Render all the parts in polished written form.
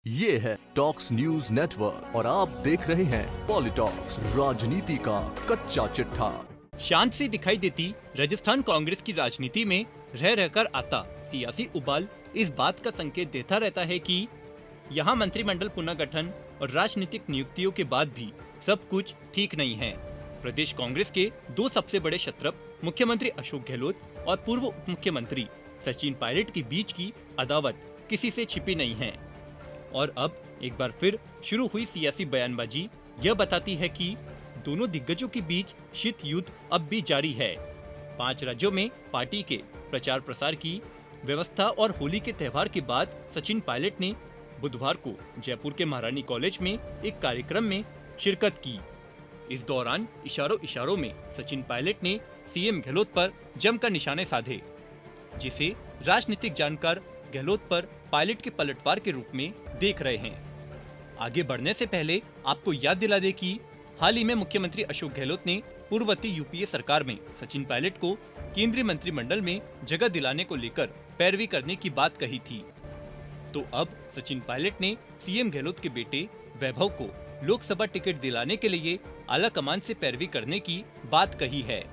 ये है talks news network और आप देख रहे हैं पॉलिटॉक्स, राजनीति का कच्चा चिट्ठा। शांत से दिखाई देती राजस्थान कांग्रेस की राजनीति में रह रहकर आता सियासी उबाल इस बात का संकेत देता रहता है कि यहाँ मंत्रिमंडल पुनर्गठन और राजनीतिक नियुक्तियों के बाद भी सब कुछ ठीक नहीं है। प्रदेश कांग्रेस के दो सबसे बड़े शत्रु मुख्यमंत्री अशोक गहलोत और पूर्व उप मुख्यमंत्री सचिन पायलट के बीच की अदावत किसी से छिपी नहीं है। और अब एक बार फिर शुरू हुई सियासी बयानबाजी यह बताती है कि दोनों दिग्गजों के बीच शीत युद्ध अब भी जारी है। 5 राज्यों में पार्टी के प्रचार प्रसार की व्यवस्था और होली के त्यौहार के बाद सचिन पायलट ने बुधवार को जयपुर के महारानी कॉलेज में एक कार्यक्रम में शिरकत की। इस दौरान इशारों में सचिन पायलट ने सीएम गहलोत पर जमकर निशाने साधे, जिसे राजनीतिक जानकार गहलोत पर पायलट के पलटवार के रूप में देख रहे हैं। आगे बढ़ने से पहले आपको याद दिला दे कि हाल ही में मुख्यमंत्री अशोक गहलोत ने पूर्ववर्ती यूपीए सरकार में सचिन पायलट को केंद्रीय मंत्रिमंडल में जगह दिलाने को लेकर पैरवी करने की बात कही थी। तो अब सचिन पायलट ने सीएम गहलोत के बेटे वैभव को लोकसभा टिकट दिलाने के लिए आला कमान से पैरवी करने की बात कही है।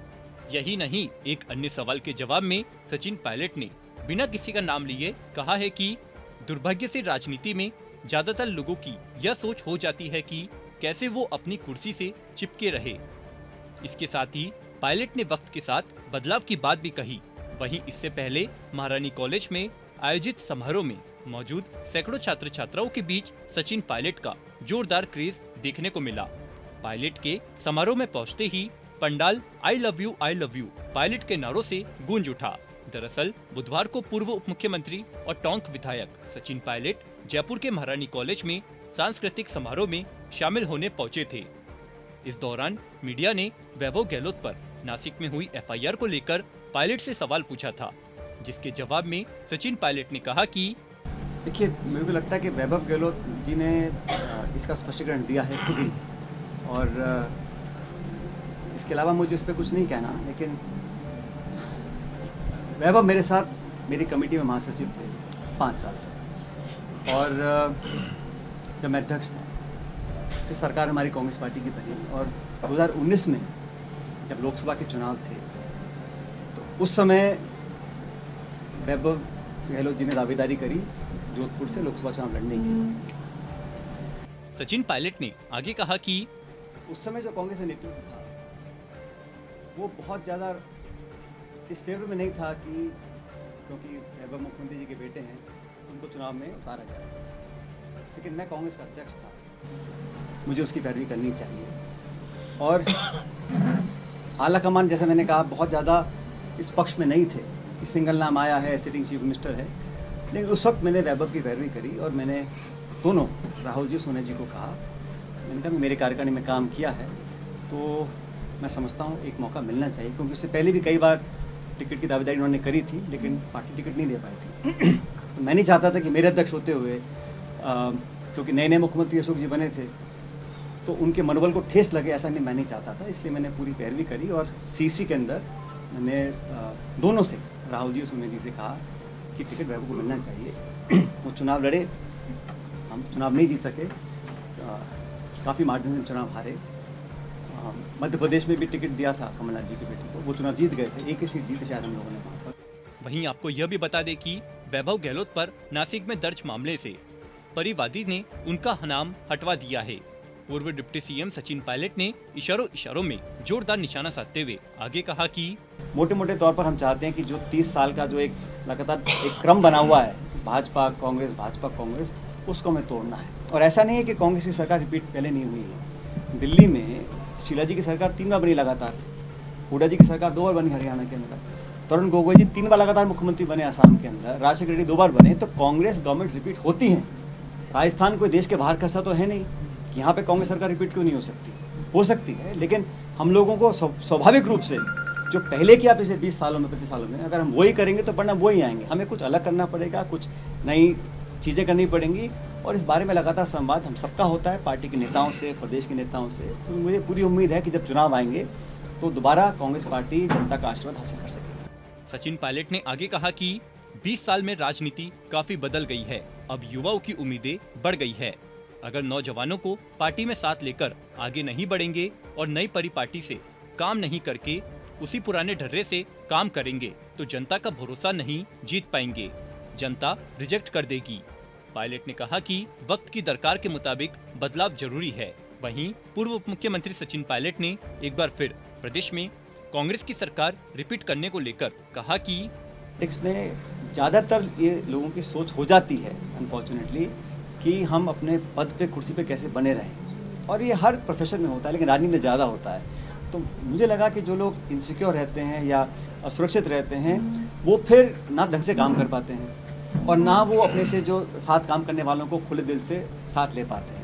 यही नहीं, एक अन्य सवाल के जवाब में सचिन पायलट ने बिना किसी का नाम लिए कहा है कि दुर्भाग्य से राजनीति में ज्यादातर लोगों की यह सोच हो जाती है कि कैसे वो अपनी कुर्सी से चिपके रहे। इसके साथ ही पायलट ने वक्त के साथ बदलाव की बात भी कही। वहीं इससे पहले महारानी कॉलेज में आयोजित समारोह में मौजूद सैकड़ों छात्र छात्राओं के बीच सचिन पायलट का जोरदार क्रेज देखने को मिला। पायलट के समारोह में पहुंचते ही पंडाल आई लव यू पायलट के नारों से गूंज उठा। दरअसल बुधवार को पूर्व उप मुख्यमंत्री और टोंक विधायक सचिन पायलट जयपुर के महारानी कॉलेज में सांस्कृतिक समारोह में शामिल होने पहुंचे थे। इस दौरान मीडिया ने वैभव गहलोत पर नासिक में हुई एफआईआर को लेकर पायलट से सवाल पूछा था, जिसके जवाब में सचिन पायलट ने कहा कि देखिए, मेरे को लगता है कि वैभव गहलोत जी ने इसका स्पष्टीकरण दिया है खुद ही, और इसके अलावा मुझे इस पर कुछ नहीं कहना। लेकिन वैभव मेरे साथ मेरी कमेटी में महासचिव थे 5 साल, और जब मैं अध्यक्ष था फिर सरकार हमारी कांग्रेस पार्टी की बनी, और 2019 में जब लोकसभा के चुनाव थे तो उस समय वैभव गहलोत जी ने दावेदारी करी जोधपुर से लोकसभा चुनाव लड़ने की। सचिन पायलट ने आगे कहा कि उस समय जो कांग्रेस का नेतृत्व था वो बहुत ज़्यादा इस फेवर में नहीं था कि क्योंकि वैभव मुख्यमंत्री जी के बेटे हैं उनको चुनाव में उतारा जाए। लेकिन मैं कांग्रेस का अध्यक्ष था, मुझे उसकी पैरवी करनी चाहिए। और आला कमान, जैसे मैंने कहा, बहुत ज़्यादा इस पक्ष में नहीं थे कि सिंगल नाम आया है, सिटिंग चीफ मिनिस्टर है। लेकिन उस वक्त मैंने वैभव की पैरवी करी और मैंने दोनों राहुल जी सोने जी को कहा, मैंने कहा मेरे कार्यकारिणी में काम किया है तो मैं समझता हूँ एक मौका मिलना चाहिए, क्योंकि उससे पहले भी कई बार टिकट की दावेदारी उन्होंने करी थी लेकिन पार्टी टिकट नहीं दे पाई थी। तो मैं नहीं चाहता था कि मेरे अध्यक्ष होते हुए, क्योंकि नए मुख्यमंत्री अशोक जी बने थे तो उनके मनोबल को ठेस लगे, ऐसा नहीं मैं नहीं चाहता था। इसलिए मैंने पूरी पैरवी करी और सीसी के अंदर मैंने दोनों से, राहुल जी और सोनिया जी से कहा कि टिकट वैभव को मिलना चाहिए। वो चुनाव लड़े, हम चुनाव नहीं जीत सके, काफ़ी मार्जिन से चुनाव हारे। मध्य प्रदेश में भी टिकट दिया था कमलनाथ जी के बेटे को, वो चुनाव जीत गए थे, एक ही सीट जीते शायद हम लोगों ने वहाँ पर। वहीं आपको यह भी बता दें कि वैभव गहलोत पर नासिक में दर्ज मामले से परिवादी ने उनका नाम हटवा दिया है। पूर्व डिप्टी सीएम सचिन पायलट ने इशारों में जोरदार निशाना साधते हुए आगे कहा कि मोटे मोटे तौर पर हम चाहते हैं कि जो 30 साल का जो एक लगातार एक क्रम बना हुआ है, भाजपा कांग्रेस, उसको हमें तोड़ना है। और ऐसा नहीं है कि कांग्रेस की सरकार रिपीट पहले नहीं हुई है। दिल्ली में शीला जी की सरकार 3 बार बनी लगातार, हुड्डा जी की सरकार 2 बार बनी हरियाणा के अंदर, तरुण गोगोई जी 3 बार लगातार मुख्यमंत्री बने असम के अंदर, राजशेखर रेड्डी 2 बार बने। तो कांग्रेस गवर्नमेंट रिपीट होती है। राजस्थान कोई देश के बाहर का तो है नहीं कि यहाँ पे कांग्रेस सरकार रिपीट क्यों नहीं हो सकती है। लेकिन हम लोगों को स्वाभाविक रूप से जो पहले किया पिछले 20 सालों में 25 सालों में, अगर हम वही करेंगे तो परिणाम वही आएंगे। हमें कुछ अलग करना पड़ेगा, कुछ नई चीज़ें करनी पड़ेंगी, और इस बारे में लगातार संवाद हम सबका होता है, पार्टी के नेताओं से, प्रदेश के नेताओं से। तो मुझे पूरी उम्मीद है कि जब चुनाव आएंगे तो दोबारा कांग्रेस पार्टी जनता का आशीर्वाद हासिल कर सकेगी। सचिन पायलट ने आगे कहा कि 20 साल में राजनीति काफी बदल गई है। अब युवाओं की उम्मीदें बढ़ गई है। अगर नौजवानों को पार्टी में साथ लेकर आगे नहीं बढ़ेंगे और नई परिपाटी से काम नहीं करके उसी पुराने ढर्रे से काम करेंगे तो जनता का भरोसा नहीं जीत पाएंगे, जनता रिजेक्ट कर देगी। पायलट ने कहा कि वक्त की दरकार के मुताबिक बदलाव जरूरी है। वहीं पूर्व उप मुख्यमंत्री सचिन पायलट ने एक बार फिर प्रदेश में कांग्रेस की सरकार रिपीट करने को लेकर कहा कि पॉलिटिक्स में ज़्यादातर ये लोगों की सोच हो जाती है अनफॉर्चुनेटली कि हम अपने पद पे कुर्सी पे कैसे बने रहें, और ये हर प्रोफेशन में होता है लेकिन राजनीति में ज़्यादा होता है। तो मुझे लगा कि जो लोग इनसिक्योर रहते हैं या असुरक्षित रहते हैं वो फिर ना ढंग से काम कर पाते हैं और ना वो अपने से जो साथ काम करने वालों को खुले दिल से साथ ले पाते हैं।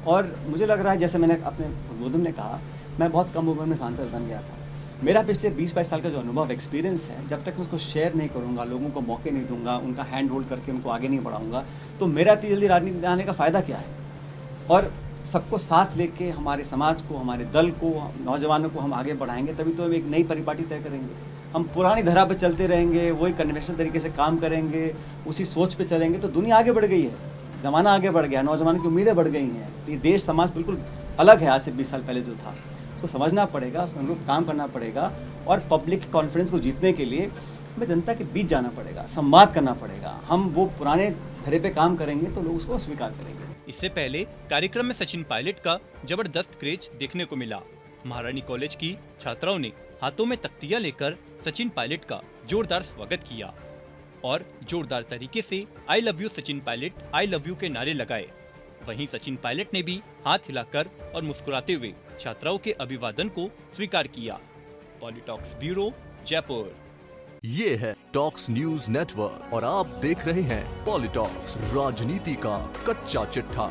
और मुझे लग रहा है, जैसे मैंने अपने उद्बोधन में कहा, मैं बहुत कम उम्र में सांसद बन गया था। मेरा पिछले 20-22 साल का जो अनुभव एक्सपीरियंस है, जब तक मैं उसको शेयर नहीं करूंगा, लोगों को मौके नहीं दूंगा, उनका हैंड होल्ड करके उनको आगे नहीं बढ़ाऊंगा, तो मेरा इतनी जल्दी राजनीति में आने का फ़ायदा क्या है। और सबको साथ लेके हमारे समाज को, हमारे दल को, नौजवानों को हम आगे बढ़ाएंगे, तभी तो हम एक नई परिपाटी तय करेंगे। हम पुरानी धारा पर चलते रहेंगे, वही कन्वेंशनल तरीके से काम करेंगे, उसी सोच पे चलेंगे तो दुनिया आगे बढ़ गई है, ज़माना आगे बढ़ गया, नौजवान की उम्मीदें बढ़ गई हैं। तो ये देश समाज बिल्कुल अलग है आज से 20 साल पहले जो था। तो समझना पड़ेगा, उसके अनुरूप काम करना पड़ेगा और पब्लिक कॉन्फिडेंस को जीतने के लिए हमें जनता के बीच जाना पड़ेगा, संवाद करना पड़ेगा। हम वो पुराने धरे पे काम करेंगे तो लोग उसको स्वीकार करेंगे। इससे पहले कार्यक्रम में सचिन पायलट का जबरदस्त क्रेज देखने को मिला। महारानी कॉलेज की छात्राओं ने हाथों में तख्तियां लेकर सचिन पायलट का जोरदार स्वागत किया और जोरदार तरीके से आई love you Sachin Pilot, I love you के नारे लगाए। वहीं सचिन पायलट ने भी हाथ हिलाकर और मुस्कुराते हुए छात्राओं के अभिवादन को स्वीकार किया। पॉलिटॉक्स ब्यूरो, जयपुर। ये है टॉक्स न्यूज नेटवर्क और आप देख रहे हैं पॉलिटॉक्स, राजनीति का कच्चा चिट्ठा।